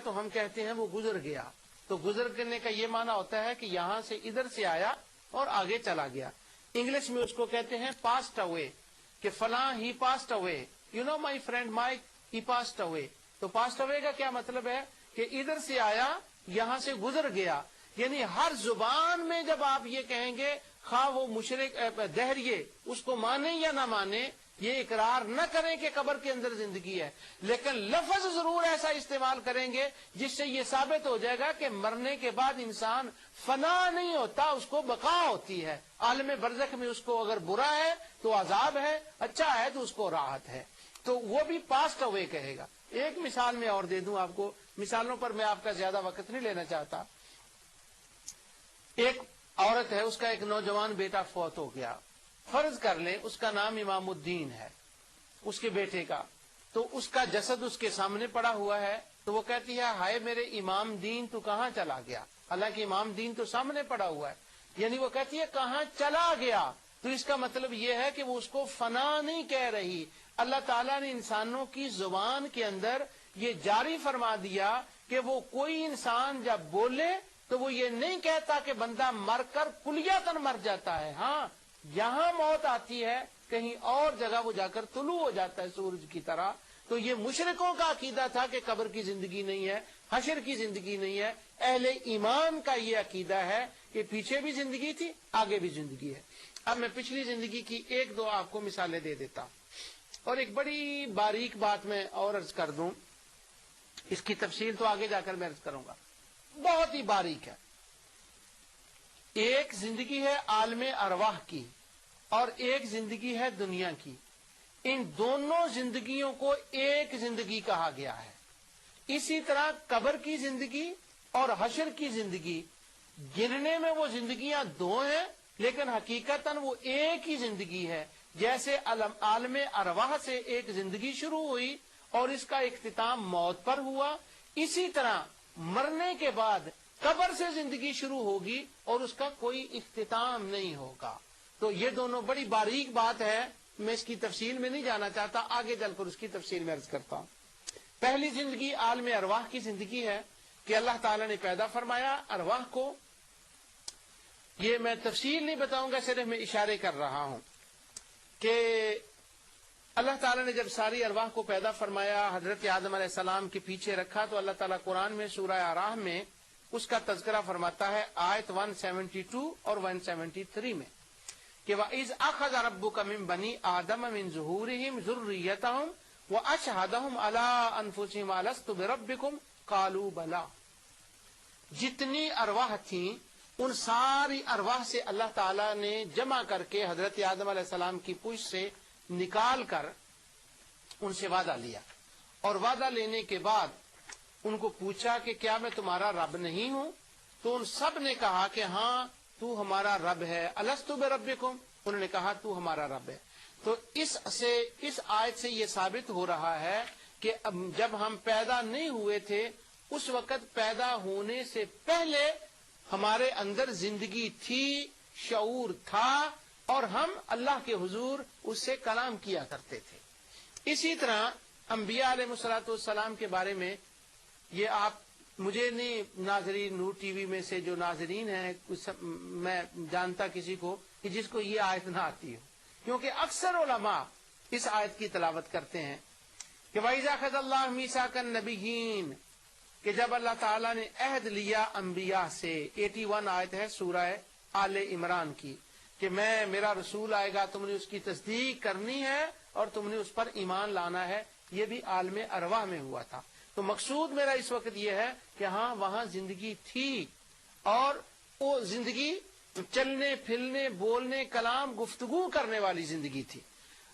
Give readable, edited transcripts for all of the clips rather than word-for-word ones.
تو ہم کہتے ہیں وہ گزر گیا. تو گزرنے کا یہ معنی ہوتا ہے کہ یہاں سے ادھر سے آیا اور آگے چلا گیا. انگلش میں اس کو کہتے ہیں پاسڈ اوے, کہ فلاں he passed away, you know my friend Mike he passed away. تو پاسڈ اوے کا کیا مطلب ہے کہ ادھر سے آیا یہاں سے گزر گیا. یعنی ہر زبان میں جب آپ یہ کہیں گے, خواہ وہ مشرک دہریے اس کو مانے یا نہ مانے, یہ اقرار نہ کریں کہ قبر کے اندر زندگی ہے, لیکن لفظ ضرور ایسا استعمال کریں گے جس سے یہ ثابت ہو جائے گا کہ مرنے کے بعد انسان فنا نہیں ہوتا, اس کو بقا ہوتی ہے. عالم برزخ میں اس کو اگر برا ہے تو عذاب ہے, اچھا ہے تو اس کو راحت ہے. تو وہ بھی پاسڈ اوے کہے گا. ایک مثال میں اور دے دوں آپ کو, مثالوں پر میں آپ کا زیادہ وقت نہیں لینا چاہتا. ایک عورت ہے, اس کا ایک نوجوان بیٹا فوت ہو گیا. فرض کر لیں اس کا نام امام الدین ہے, اس کے بیٹے کا. تو اس کا جسد اس کے سامنے پڑا ہوا ہے. تو وہ کہتی ہے ہائے میرے امام دین تو کہاں چلا گیا, حالانکہ امام دین تو سامنے پڑا ہوا ہے. یعنی وہ کہتی ہے کہاں چلا گیا. تو اس کا مطلب یہ ہے کہ وہ اس کو فنا نہیں کہہ رہی. اللہ تعالیٰ نے انسانوں کی زبان کے اندر یہ جاری فرما دیا کہ وہ کوئی انسان جب بولے تو وہ یہ نہیں کہتا کہ بندہ مر کر کلیاتاً مر جاتا ہے. ہاں یہاں موت آتی ہے, کہیں اور جگہ وہ جا کر طلوع ہو جاتا ہے سورج کی طرح. تو یہ مشرکوں کا عقیدہ تھا کہ قبر کی زندگی نہیں ہے, حشر کی زندگی نہیں ہے. اہل ایمان کا یہ عقیدہ ہے کہ پیچھے بھی زندگی تھی, آگے بھی زندگی ہے. اب میں پچھلی زندگی کی ایک دو آپ کو مثالیں دے دیتا ہوں, اور ایک بڑی باریک بات میں اور عرض کر دوں. اس کی تفصیل تو آگے جا کر میں عرض کروں گا, بہت ہی باریک ہے. ایک زندگی ہے عالم ارواح کی اور ایک زندگی ہے دنیا کی. ان دونوں زندگیوں کو ایک زندگی کہا گیا ہے. اسی طرح قبر کی زندگی اور حشر کی زندگی, گننے میں وہ زندگیاں دو ہیں لیکن حقیقتاً وہ ایک ہی زندگی ہے. جیسے عالم ارواح سے ایک زندگی شروع ہوئی اور اس کا اختتام موت پر ہوا, اسی طرح مرنے کے بعد قبر سے زندگی شروع ہوگی اور اس کا کوئی اختتام نہیں ہوگا. تو یہ دونوں بڑی باریک بات ہے, میں اس کی تفصیل میں نہیں جانا چاہتا, آگے چل کر اس کی تفصیل میں عرض کرتا ہوں. پہلی زندگی عالم ارواح کی زندگی ہے کہ اللہ تعالیٰ نے پیدا فرمایا ارواح کو. یہ میں تفصیل نہیں بتاؤں گا, صرف میں اشارے کر رہا ہوں کہ اللہ تعالیٰ نے جب ساری ارواح کو پیدا فرمایا, حضرت آدم علیہ السلام کے پیچھے رکھا, تو اللہ تعالیٰ قرآن میں سورہ اعراف میں اس کا تذکرہ فرماتا ہے آیت 172 اور 173 میں کہ وَإِذْ أَخَذَ رَبُّكَ مِن بَنِي آدَمَ مِن ظُهُورِهِمْ ذُرِّيَّتَهُمْ وَأَشْهَدَهُمْ عَلَىٰ أَنفُسِهِمْ أَلَسْتُ بِرَبِّكُمْ قَالُوا بَلَىٰ. جتنی ارواح تھیں ان ساری ارواح سے اللہ تعالیٰ نے جمع کر کے حضرت آدم علیہ السلام کی پشت سے نکال کر ان سے وعدہ لیا, اور وعدہ لینے کے بعد ان کو پوچھا کہ کیا میں تمہارا رب نہیں ہوں؟ تو ان سب نے کہا کہ ہاں تو ہمارا رب ہے. الست بربکم, انہوں نے کہا تو ہمارا رب ہے. تو اس آیت سے یہ ثابت ہو رہا ہے کہ جب ہم پیدا نہیں ہوئے تھے اس وقت پیدا ہونے سے پہلے ہمارے اندر زندگی تھی, شعور تھا, اور ہم اللہ کے حضور اس سے کلام کیا کرتے تھے. اسی طرح انبیاء علیہ الصلوۃ والسلام کے بارے میں یہ آپ مجھے نہیں, ناظرین نور ٹی وی میں سے جو ناظرین ہیں میں جانتا کسی کو کہ جس کو یہ آیت نہ آتی ہو, کیونکہ اکثر علماء اس آیت کی تلاوت کرتے ہیں کہ وَإِذَا أَخَذَ اللَّهُ مِيثَاقَ النَّبِيِّينَ, کہ جب اللہ تعالیٰ نے عہد لیا انبیاء سے. 81 آیت ہے سورہ آل عمران کی کہ میرا رسول آئے گا, تم نے اس کی تصدیق کرنی ہے اور تم نے اس پر ایمان لانا ہے. یہ بھی عالم ارواح میں ہوا تھا. تو مقصود میرا اس وقت یہ ہے کہ ہاں وہاں زندگی تھی, اور وہ زندگی چلنے پھرنے بولنے کلام گفتگو کرنے والی زندگی تھی.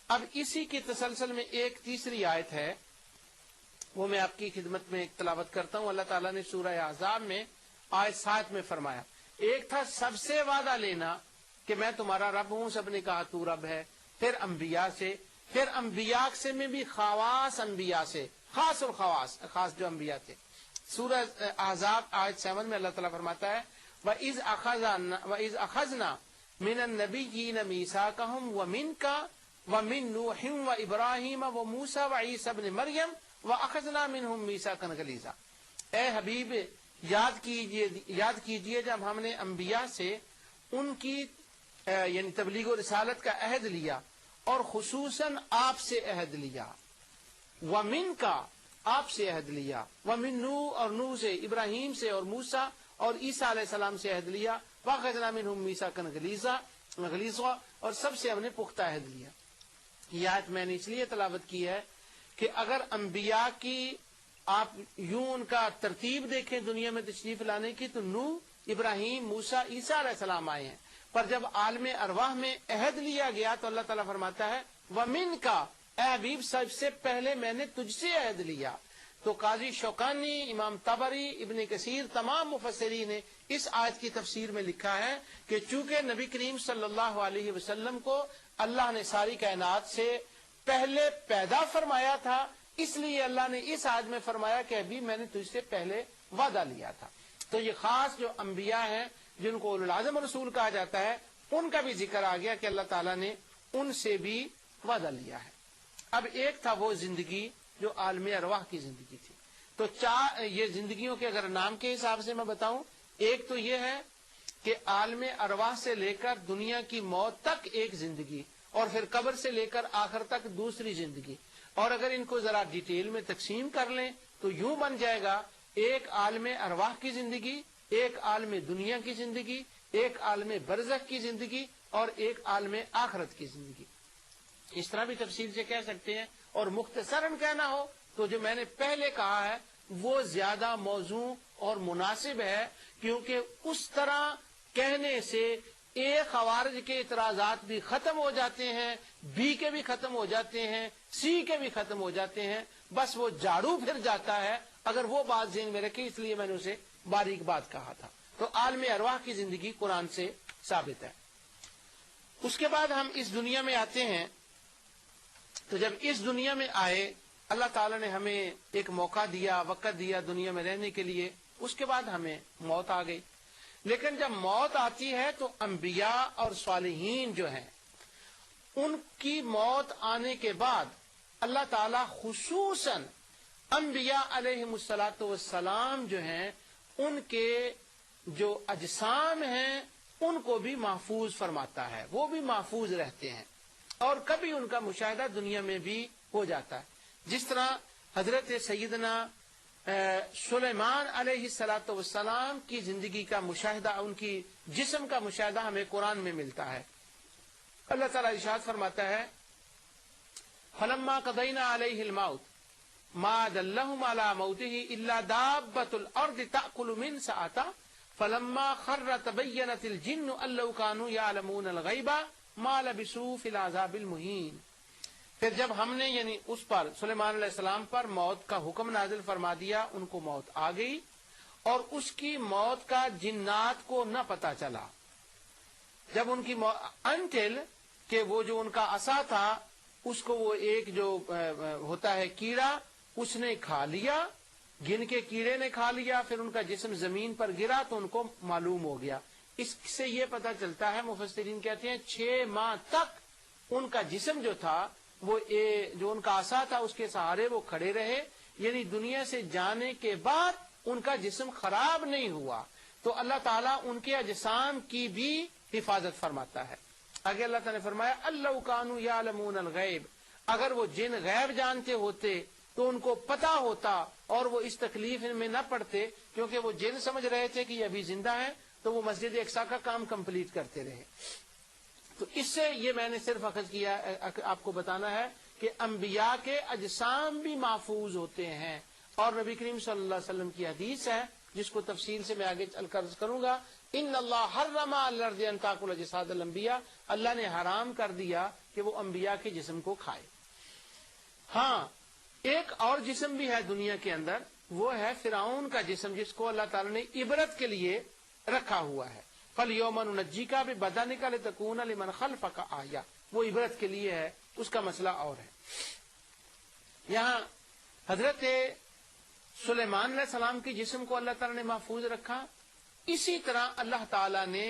اب اسی کی تسلسل میں ایک تیسری آیت ہے, وہ میں آپ کی خدمت میں تلاوت کرتا ہوں. اللہ تعالیٰ نے سورہ احزاب میں آیت 7 میں فرمایا, ایک تھا سب سے وعدہ لینا کہ میں تمہارا رب ہوں, سب نے کہا تو رب ہے. پھر انبیاء سے, پھر انبیاء سے میں بھی خواص انبیاء سے, خاص اور خاص جو انبیاء تھے. سورہ احزاب آیت 7 میں اللہ تعالیٰ فرماتا ہے وَإِذْ أَخَذْنَا مِنَ النَّبِيِّينَ مِيثَاقَهُمْ وَمِنْكَ وَمِن نُوحٍ وَإِبْرَاهِيمَ وَمُوسَىٰ وَعِيسَىٰ ابْنِ مَرْيَمَ وَأَخَذْنَا مِنْهُم مِيثَاقًا غَلِيظًا. اے حبیب یاد کیجئے جب ہم نے انبیاء سے ان کی یعنی تبلیغ و رسالت کا عہد لیا اور خصوصاً آپ سے عہد لیا، ومن کا آپ سے عہد لیا، ومن نوح اور نوح سے، ابراہیم سے اور موسیٰ اور عیسیٰ علیہ السلام سے عہد لیا، وَأَخَذْنَا مِنْهُم مِّيثَاقًا غَلِيظًا اور سب سے ہم نے پختہ عہد لیا۔ یہ آیت میں نے اس لیے تلاوت کی ہے کہ اگر انبیاء کی آپ یوں ان کا ترتیب دیکھیں دنیا میں تشریف لانے کی تو نوح، ابراہیم، موسیٰ، عیسیٰ علیہ السلام آئے ہیں، پر جب عالم ارواح میں عہد لیا گیا تو اللہ تعالیٰ فرماتا ہے وَمِن کا، اے حبیب سب سے پہلے میں نے تجھ سے عہد لیا۔ تو قاضی شوکانی، امام طبری، ابن کثیر، تمام مفسرین نے اس آیت کی تفسیر میں لکھا ہے کہ چونکہ نبی کریم صلی اللہ علیہ وسلم کو اللہ نے ساری کائنات سے پہلے پیدا فرمایا تھا، اس لیے اللہ نے اس آیت میں فرمایا کہ ابھی میں نے تجھ سے پہلے وعدہ لیا تھا۔ تو یہ خاص جو انبیاء ہیں جن کو اولو العزم رسول کہا جاتا ہے ان کا بھی ذکر آ گیا کہ اللہ تعالیٰ نے ان سے بھی وعدہ لیا ہے۔ اب ایک تھا وہ زندگی جو عالم ارواح کی زندگی تھی، تو یہ زندگیوں کے اگر نام کے حساب سے میں بتاؤں، ایک تو یہ ہے کہ عالم ارواح سے لے کر دنیا کی موت تک ایک زندگی، اور پھر قبر سے لے کر آخر تک دوسری زندگی، اور اگر ان کو ذرا ڈیٹیل میں تقسیم کر لیں تو یوں بن جائے گا ایک عالم ارواح کی زندگی، ایک عالم دنیا کی زندگی، ایک عالم برزخ کی زندگی اور ایک عالم آخرت کی زندگی۔ اس طرح بھی تفصیل سے کہہ سکتے ہیں، اور مختصراً کہنا ہو تو جو میں نے پہلے کہا ہے وہ زیادہ موزوں اور مناسب ہے، کیونکہ اس طرح کہنے سے ایک خوارج کے اعتراضات بھی ختم ہو جاتے ہیں، بی کے بھی ختم ہو جاتے ہیں، سی کے بھی ختم ہو جاتے ہیں، بس وہ جھاڑو پھر جاتا ہے اگر وہ بات ذہن میں رکھی، اس لیے میں نے اسے باریک بات کہا تھا۔ تو عالم ارواح کی زندگی قرآن سے ثابت ہے۔ اس کے بعد ہم اس دنیا میں آتے ہیں، تو جب اس دنیا میں آئے اللہ تعالیٰ نے ہمیں ایک موقع دیا، وقت دیا دنیا میں رہنے کے لیے، اس کے بعد ہمیں موت آ گئی۔ لیکن جب موت آتی ہے تو انبیاء اور صالحین جو ہیں ان کی موت آنے کے بعد اللہ تعالیٰ خصوصاً انبیاء علیہ السلام جو ہیں ان کے جو اجسام ہیں ان کو بھی محفوظ فرماتا ہے، وہ بھی محفوظ رہتے ہیں، اور کبھی ان کا مشاہدہ دنیا میں بھی ہو جاتا ہے۔ جس طرح حضرت سیدنا سلیمان علیہ السلام کی زندگی کا مشاہدہ، ان کی جسم کا مشاہدہ ہمیں قرآن میں ملتا ہے۔ اللہ تعالیٰ ارشاد فرماتا ہے فَلَمَّا قَضَيْنَا عَلَيْهِ الْمَوْتَ مَا دَلَّهُمْ عَلَى مَوْتِهِ إِلَّا دَابَّةُ الْأَرْضِ تَأْكُلُ مِنْ سَأَتَهُ فَلَمَّا خَرَّ تَبَيَّنَتِ الْجِنُّ أَن لَّوْ كَانُوا يَعْلَمُونَ الْغَيْبَ مَا لَبِثُوا فِي الْعَذَابِ الْمُهِينِ۔ پھر جب ہم نے یعنی اس پر سلیمان علیہ السلام پر موت کا حکم نازل فرما دیا، ان کو موت آ گئی، اور اس کی موت کا جنات کو نہ پتا چلا۔ جب ان کی انٹل کہ وہ جو ان کا عصا تھا اس کو وہ ایک جو ہوتا ہے کیڑا اس نے کھا لیا، گن کے کیڑے نے کھا لیا، پھر ان کا جسم زمین پر گرا تو ان کو معلوم ہو گیا۔ اس سے یہ پتا چلتا ہے، مفسرین کہتے ہیں 6 ماہ تک ان کا جسم جو تھا وہ جو ان کا عصا تھا اس کے سہارے وہ کھڑے رہے، یعنی دنیا سے جانے کے بعد ان کا جسم خراب نہیں ہوا۔ تو اللہ تعالیٰ ان کے اجسام کی بھی حفاظت فرماتا ہے۔ آگے اللہ تعالیٰ نے فرمایا اللہ کانوا یعلمون الغیب، اگر وہ جن غیب جانتے ہوتے تو ان کو پتا ہوتا اور وہ اس تکلیف میں نہ پڑتے، کیونکہ وہ جن سمجھ رہے تھے کہ یہ ابھی زندہ ہے تو وہ مسجد اقصیٰ کا کام کمپلیٹ کرتے رہے۔ تو اس سے یہ میں نے صرف اخذ کیا آپ کو بتانا ہے کہ انبیاء کے اجسام بھی محفوظ ہوتے ہیں، اور نبی کریم صلی اللہ علیہ وسلم کی حدیث ہے جس کو تفصیل سے میں آگے چل کر کروں گا، ان اللہ حرم علی الارض ان تاکل اجساد الانبیاء، اللہ نے حرام کر دیا کہ وہ انبیاء کے جسم کو کھائے۔ ہاں ایک اور جسم بھی ہے دنیا کے اندر، وہ ہے فرعون کا جسم، جس کو اللہ تعالیٰ نے عبرت کے لیے رکھا ہوا ہے۔ فَالْيَوْمَ نُنَجِّيكَ بِبَدَنِكَ لِتَكُونَ لِمَنْ خَلْفَكَ آیَةً، وہ عبرت کے لیے ہے، اس کا مسئلہ اور ہے۔ یہاں حضرت سلیمان علیہ السلام کے جسم کو اللہ تعالیٰ نے محفوظ رکھا، اسی طرح اللہ تعالیٰ نے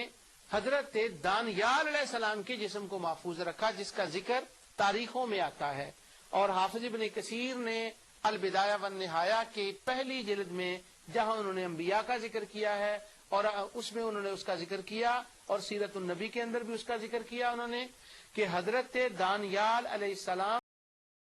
حضرت دانیال علیہ السلام کے جسم کو محفوظ رکھا، جس کا ذکر تاریخوں میں آتا ہے، اور حافظ ابن کثیر نے البدایہ والنہایہ کی پہلی جلد میں جہاں انہوں نے انبیاء کا ذکر کیا ہے اور اس میں انہوں نے اس کا ذکر کیا، اور سیرت النبی کے اندر بھی اس کا ذکر کیا انہوں نے کہ حضرت دانیال علیہ السلام